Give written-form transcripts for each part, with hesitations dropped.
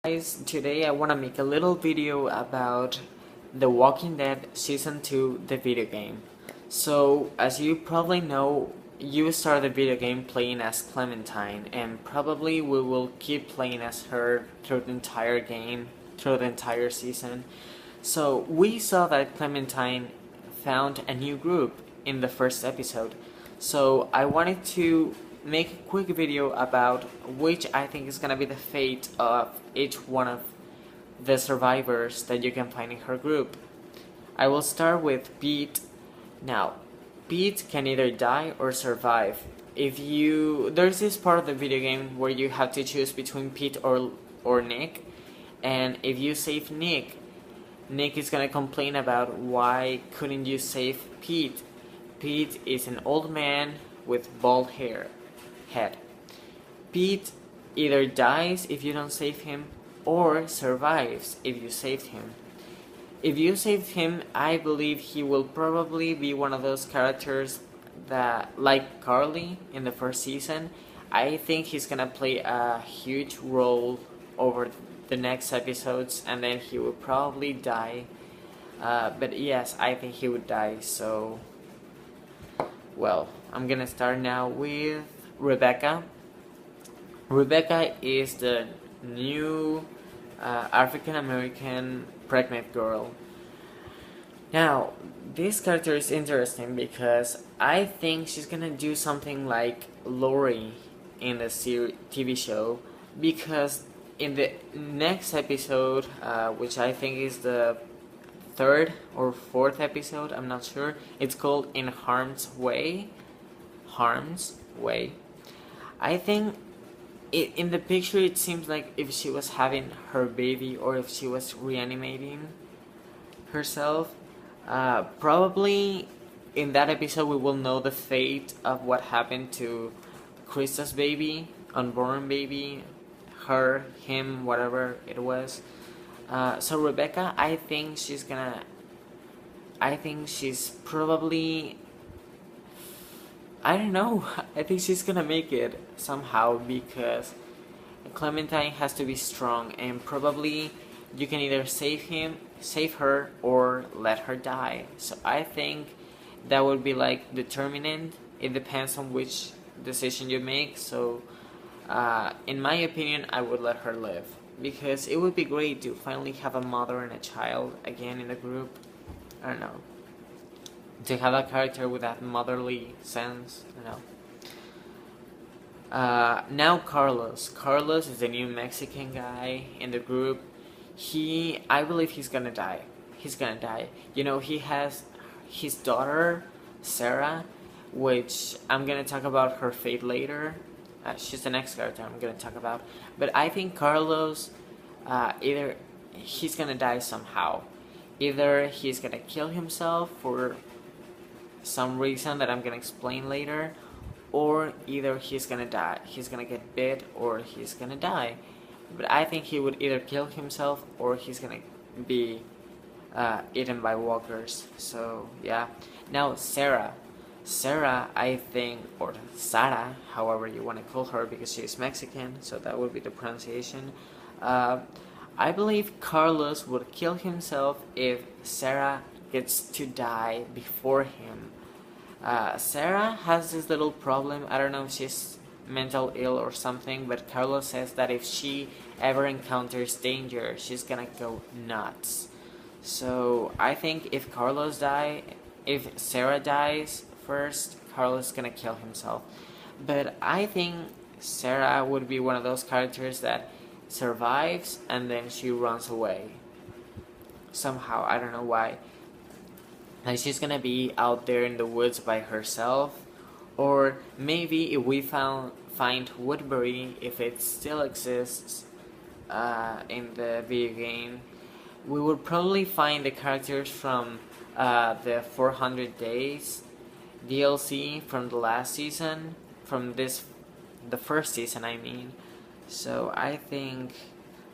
Guys, today I want to make a little video about The Walking Dead Season 2, the video game. So, as you probably know, you start the video game playing as Clementine, and probably we will keep playing as her through the entire game, through the entire season. So, we saw that Clementine found a new group in the first episode. So, I wanted to make a quick video about which I think is gonna be the fate of each one of the survivors that you can find in her group. I will start with Pete. Now, Pete can either die or survive. There's this part of the video game where you have to choose between Pete or Nick, and if you save Nick, Nick is gonna complain about why couldn't you save Pete. Pete is an old man with bald head. Pete either dies if you don't save him or survives if you saved him. If you saved him, I believe he will probably be one of those characters that, like Carly in the first season, I think he's gonna play a huge role over the next episodes, and then he will probably die. But yes, I think he would die, so... Well, I'm gonna start now with Rebecca. Rebecca is the new African American pregnant girl. Now, this character is interesting because I think she's gonna do something like Lori in the TV show, because in the next episode, which I think is the third or fourth episode, I'm not sure, it's called In Harm's Way. Harm's Way. I think in the picture it seems like if she was having her baby or if she was reanimating herself. Probably in that episode we will know the fate of what happened to Krista's baby, unborn baby, her, him, whatever it was. So Rebecca, I think she's probably, I don't know, I think she's gonna make it somehow, because Clementine has to be strong, and probably you can either save her, or let her die. So I think that would be like determinant. It depends on which decision you make. So in my opinion, I would let her live, because it would be great to finally have a mother and a child again in the group. I don't know, to have a character with that motherly sense, now Carlos. Carlos is the new Mexican guy in the group. I believe he's gonna die. He has his daughter, Sarah, which I'm gonna talk about her fate later. She's the next character I'm gonna talk about. But I think Carlos, either he's gonna die somehow. Either he's gonna kill himself for some reason that I'm gonna explain later, or either he's gonna die. He's gonna get bit, or he's gonna die. But I think he would either kill himself or he's gonna be eaten by walkers. So yeah. Now Sarah, I think, or Sara, however you want to call her, because she is Mexican, so that would be the pronunciation. I believe Carlos would kill himself if Sarah gets to die before him. Sarah has this little problem. I don't know if she's mental ill or something, but Carlos says that if she ever encounters danger, she's gonna go nuts. So I think if Sarah dies first, Carlos is gonna kill himself. But I think Sarah would be one of those characters that survives and then she runs away somehow. I don't know why. Like, she's gonna be out there in the woods by herself, or maybe if we find Woodbury, if it still exists in the video game, we would probably find the characters from the 400 Days DLC from the last season, the first season I mean. So I think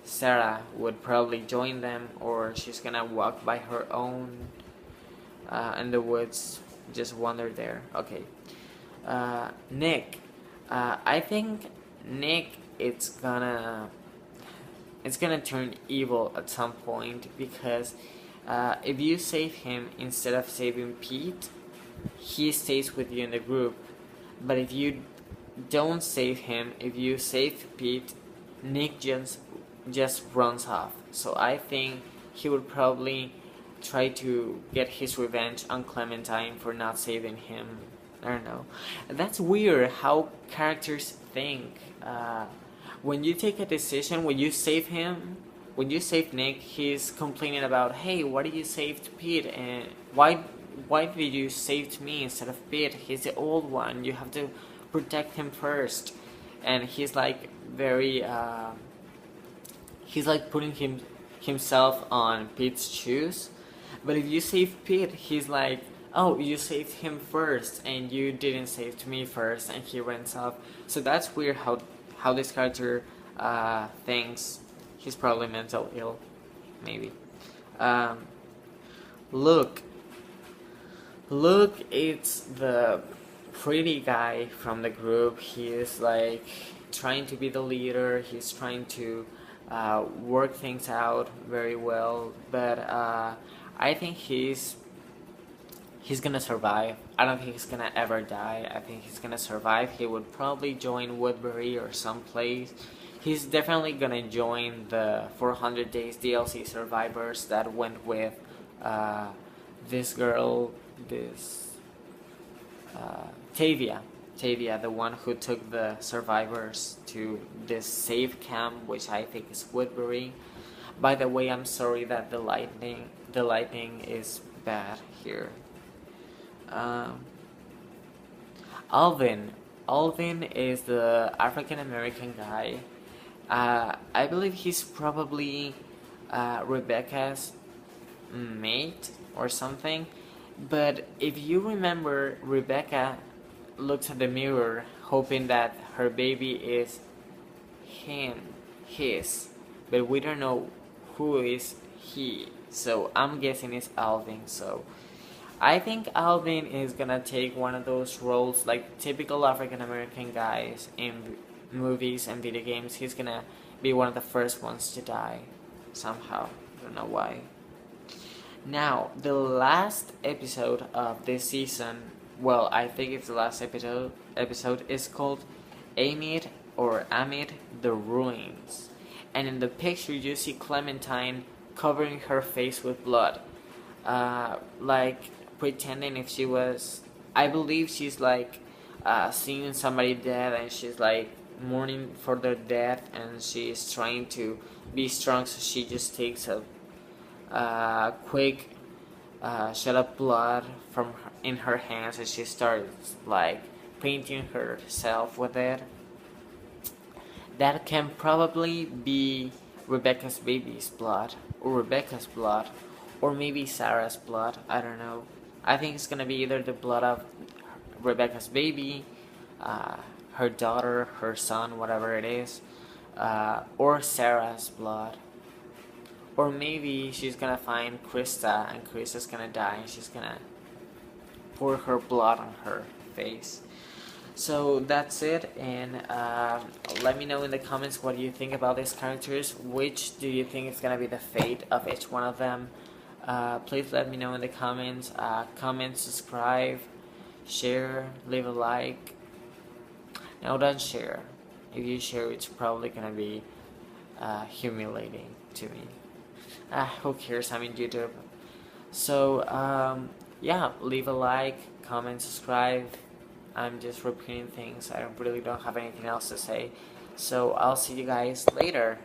Sarah would probably join them, or she's gonna walk by her own in the woods, just wander there. Okay. Nick. I think Nick, it's gonna it's gonna turn evil at some point, because if you save him instead of saving Pete, he stays with you in the group. But if you don't save him, if you save Pete, Nick just runs off. So I think he would probably try to get his revenge on Clementine for not saving him. I don't know. That's weird how characters think. When you take a decision, when you save him, when you save Nick, he's complaining about, hey, why did you save Pete? And why did you save me instead of Pete? He's the old one. You have to protect him first. And he's like very he's like putting himself on Pete's shoes. But if you save Pete, he's like, oh, you saved him first and you didn't save me first, and he runs off. So that's weird how this character thinks. He's probably mental ill, maybe. Look, it's the pretty guy from the group. He is like trying to be the leader. He's trying to work things out very well, but I think he's gonna survive. I don't think he's gonna ever die. I think he's gonna survive. He would probably join Woodbury or someplace. He's definitely gonna join the 400 Days DLC survivors that went with this girl, Tavia, the one who took the survivors to this safe camp, which I think is Woodbury. By the way, I'm sorry that the lighting is bad here. Alvin is the African American guy. I believe he's probably Rebecca's mate or something. But if you remember, Rebecca looks at the mirror hoping that her baby is his, but we don't know who is he. So I'm guessing it's Alvin. So I think Alvin is gonna take one of those roles, like typical African American guys in movies and video games. He's gonna be one of the first ones to die somehow. I don't know why. Now, the last episode of this season, well, I think it's the last episode is called Amid the Ruins. And in the picture you see Clementine covering her face with blood. Like pretending if she was, I believe she's like seeing somebody dead, and she's like mourning for their death, and she's trying to be strong, so she just takes a quick shot of blood in her hands, and she starts like painting herself with it. That can probably be Rebecca's baby's blood, or Rebecca's blood, or maybe Sarah's blood. I don't know. I think it's gonna be either the blood of Rebecca's baby, her daughter, her son, whatever it is, or Sarah's blood. Or maybe she's gonna find Krista, and Krista's gonna die, and she's gonna pour her blood on her face. So that's it, and let me know in the comments what you think about these characters. Which do you think is gonna be the fate of each one of them? Please let me know in the comments. Comment, subscribe, share, leave a like. No, don't share. If you share, it's probably gonna be humiliating to me. Who cares? I'm in YouTube. So yeah, leave a like, comment, subscribe. I'm just repeating things. I don't have anything else to say. So I'll see you guys later.